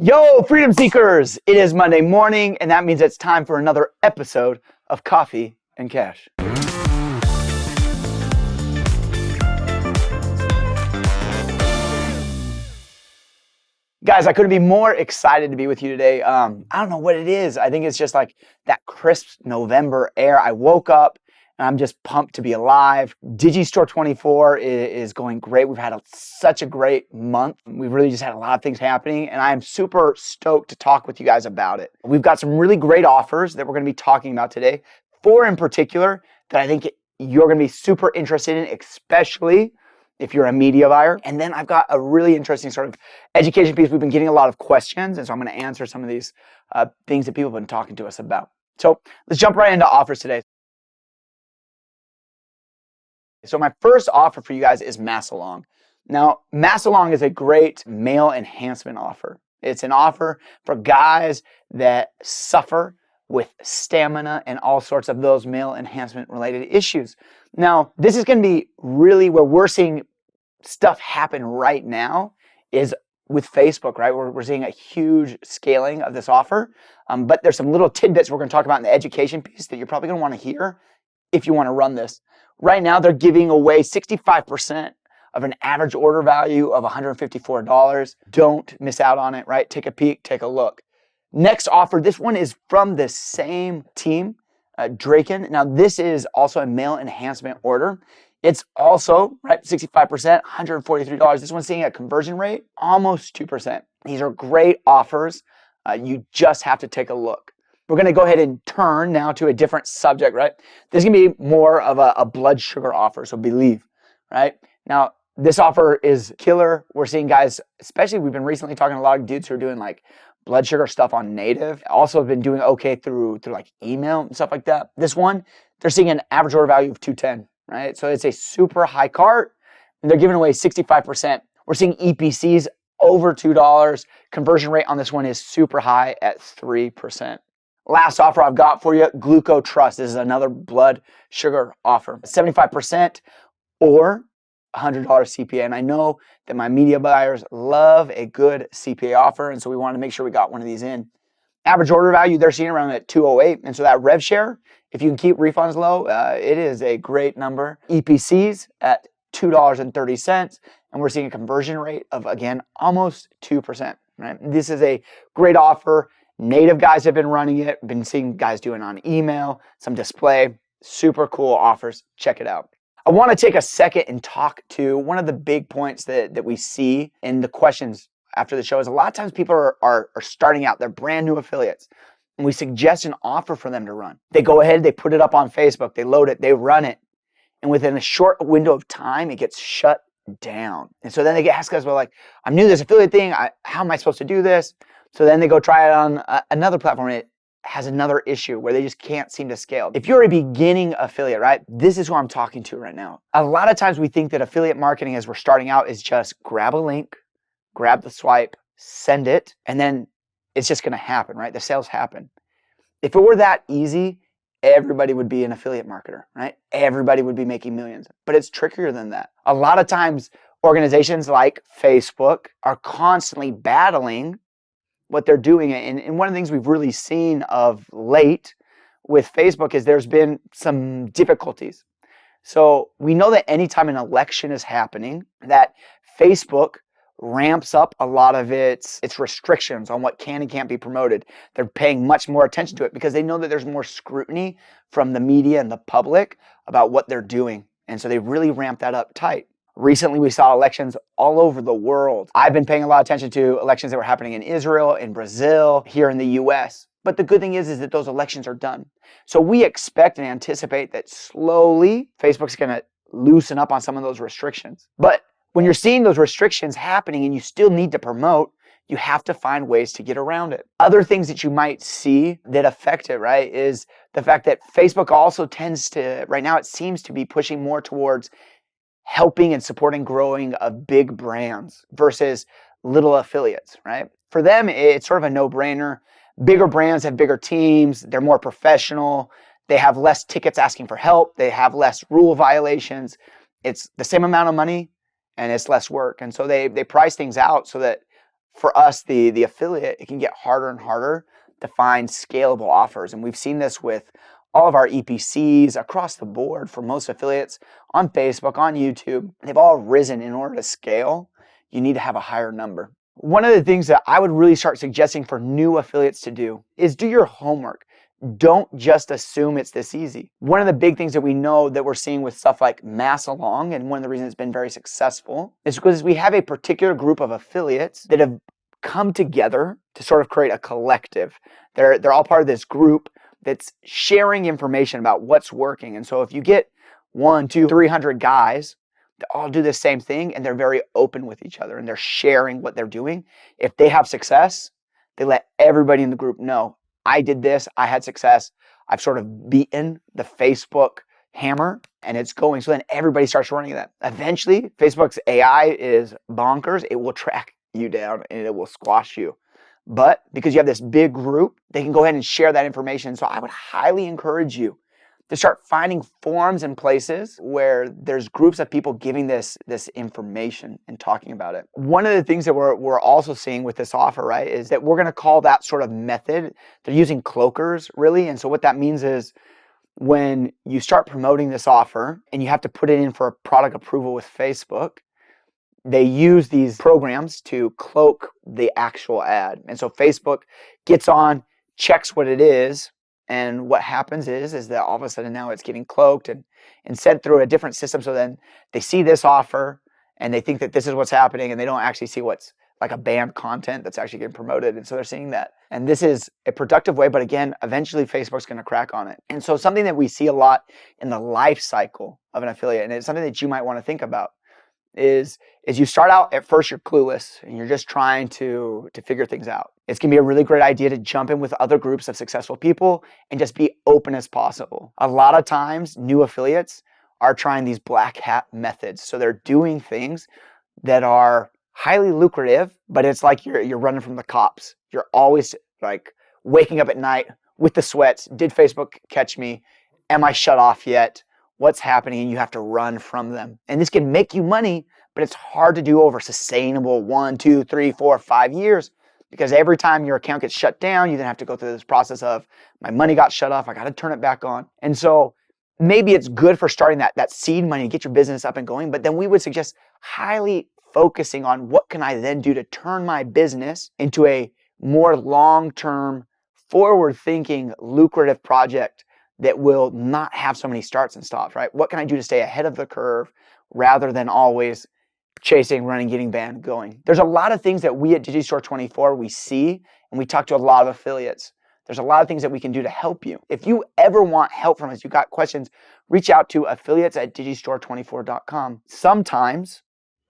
Yo, freedom seekers! It is Monday morning, and that means it's time for another episode of Coffee and Cash. Guys, I couldn't be more excited to be with you today. I don't know what it is. I think it's just like that crisp November air. I woke up and I'm just pumped to be alive. Digistore 24 is going great. We've had such a great month. We've really just had a lot of things happening, and I'm super stoked to talk with you guys about it. We've got some really great offers that we're going to be talking about today. 4 in particular that I think you're going to be super interested in, especially if you're a media buyer. And then I've got a really interesting sort of education piece. We've been getting a lot of questions, and so I'm going to answer some of these things that people have been talking to us about. So let's jump right into offers today. So my first offer for you guys is Maasalong. Now, Maasalong is a great male enhancement offer. It's an offer for guys that suffer with stamina and all sorts of those male enhancement related issues. Now, this is going to be really where we're seeing stuff happen right now is with Facebook, right? We're seeing a huge scaling of this offer, but there's some little tidbits we're going to talk about in the education piece that you're probably going to want to hear if you want to run this. Right now, they're giving away 65% of an average order value of $154. Don't miss out on it, right? Take a peek, take a look. Next offer, this one is from the same team, Drachen. Now, this is also a male enhancement order. It's also, right, 65%, $143. This one's seeing a conversion rate, almost 2%. These are great offers. You just have to take a look. We're going to go ahead and turn now to a different subject, right? This is going to be more of a blood sugar offer, so Beliv, right? Now, this offer is killer. We're seeing guys, especially we've been recently talking to a lot of dudes who are doing like blood sugar stuff on native. Also have been doing okay through like email and stuff like that. This one, they're seeing an average order value of 210, right? So it's a super high cart, and they're giving away 65%. We're seeing EPCs over $2. Conversion rate on this one is super high at 3%. Last offer I've got for you, Glucotrust. This is another blood sugar offer. 75% or $100 CPA. And I know that my media buyers love a good CPA offer, and so we wanted to make sure we got one of these in. Average order value, they're seeing around at 208. And so that rev share, if you can keep refunds low, it is a great number. EPCs at $2.30. And we're seeing a conversion rate of, again, almost 2%. Right? This is a great offer. Native guys have been running it. Been seeing guys doing it on email, some display. Super cool offers. Check it out. I want to take a second and talk to one of the big points that we see in the questions after the show is a lot of times people are starting out. They're brand new affiliates. And we suggest an offer for them to run. They go ahead, they put it up on Facebook, they load it, they run it. And within a short window of time, it gets shut down. And so then they get asked us, well, like, I'm new to this affiliate thing. How am I supposed to do this? So then they go try it on another platform, and it has another issue where they just can't seem to scale. If you're a beginning affiliate, right, this is who I'm talking to right now. A lot of times we think that affiliate marketing as we're starting out is just grab a link, grab the swipe, send it, and then it's just going to happen, right? The sales happen. If it were that easy, everybody would be an affiliate marketer, right? Everybody would be making millions. But it's trickier than that. A lot of times organizations like Facebook are constantly battling what they're doing. And one of the things we've really seen of late with Facebook is there's been some difficulties. So we know that anytime an election is happening, that Facebook ramps up a lot of its restrictions on what can and can't be promoted. They're paying much more attention to it because they know that there's more scrutiny from the media and the public about what they're doing. And so they really ramp that up tight. Recently, we saw elections all over the world. I've been paying a lot of attention to elections that were happening in Israel, in Brazil, here in the US. But the good thing is that those elections are done. So we expect and anticipate that slowly Facebook's going to loosen up on some of those restrictions. But when you're seeing those restrictions happening and you still need to promote, you have to find ways to get around it. Other things that you might see that affect it, right, is the fact that Facebook also tends to, right now it seems to be pushing more towards helping and supporting growing of big brands versus little affiliates, right? For them, it's sort of a no-brainer. Bigger brands have bigger teams. They're more professional. They have less tickets asking for help. They have less rule violations. It's the same amount of money and it's less work. And so they price things out so that for us, the affiliate, it can get harder and harder to find scalable offers. And we've seen this with all of our EPCs across the board for most affiliates on Facebook, on YouTube. They've all risen. In order to scale, you need to have a higher number. One of the things that I would really start suggesting for new affiliates to do is do your homework. Don't just assume it's this easy. One of the big things that we know that we're seeing with stuff like Maasalong, and one of the reasons it's been very successful, is because we have a particular group of affiliates that have come together to sort of create a collective. They're all part of this group that's sharing information about what's working. And so if you get 100, 200, 300 guys that all do the same thing and they're very open with each other and they're sharing what they're doing, if they have success, they let everybody in the group know, I did this, I had success, I've sort of beaten the Facebook hammer and it's going. So then everybody starts running that. Eventually, Facebook's AI is bonkers. It will track you down and it will squash you. But because you have this big group, they can go ahead and share that information. So I would highly encourage you to start finding forums and places where there's groups of people giving this information and talking about it. One of the things that we're also seeing with this offer, right, is that we're going to call that sort of method. They're using cloakers, really. And so what that means is when you start promoting this offer and you have to put it in for a product approval with Facebook, they use these programs to cloak the actual ad. And so Facebook gets on, checks what it is, and what happens is that all of a sudden now it's getting cloaked and sent through a different system. So then they see this offer and they think that this is what's happening and they don't actually see what's like a banned content that's actually getting promoted. And so they're seeing that. And this is a productive way, but again, eventually Facebook's going to crack on it. And so something that we see a lot in the life cycle of an affiliate, and it's something that you might want to think about, is you start out at first, you're clueless and you're just trying to figure things out. It's gonna be a really great idea to jump in with other groups of successful people and just be open as possible. A lot of times new affiliates are trying these black hat methods. So they're doing things that are highly lucrative, but it's like you're running from the cops. You're always like waking up at night with the sweats. Did Facebook catch me? Am I shut off yet? What's happening? And you have to run from them. And this can make you money, but it's hard to do over sustainable 1, 2, 3, 4, 5 years, because every time your account gets shut down, you then have to go through this process of my money got shut off, I got to turn it back on. And so maybe it's good for starting that seed money to get your business up and going, but then we would suggest highly focusing on what can I then do to turn my business into a more long-term, forward-thinking, lucrative project that will not have so many starts and stops, right? What can I do to stay ahead of the curve rather than always chasing, running, getting banned, going? There's a lot of things that we at Digistore24, we see, and we talk to a lot of affiliates. There's a lot of things that we can do to help you. If you ever want help from us, you got questions, reach out to affiliates@digistore24.com. Sometimes,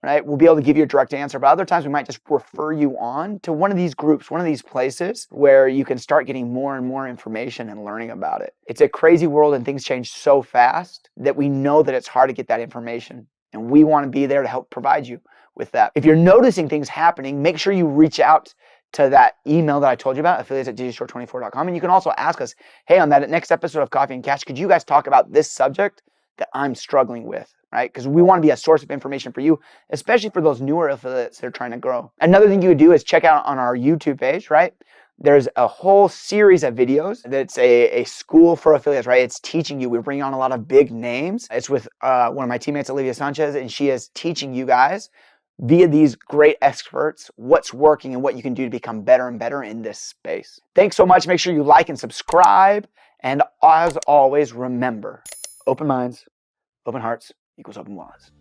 right, we'll be able to give you a direct answer, but other times we might just refer you on to one of these groups, one of these places where you can start getting more and more information and learning about it. It's a crazy world and things change so fast that we know that it's hard to get that information. And we want to be there to help provide you with that. If you're noticing things happening, make sure you reach out to that email that I told you about, affiliates@digistore24.com. And you can also ask us, hey, on that next episode of Coffee and Cash, could you guys talk about this subject that I'm struggling with, right? Because we want to be a source of information for you, especially for those newer affiliates that are trying to grow. Another thing you would do is check out on our YouTube page, right? There's a whole series of videos that's a school for affiliates, right? It's teaching you. We're bringing on a lot of big names. It's with one of my teammates, Olivia Sanchez, and she is teaching you guys via these great experts what's working and what you can do to become better and better in this space. Thanks so much. Make sure you like and subscribe. And as always, remember, open minds, open hearts equals open wallets.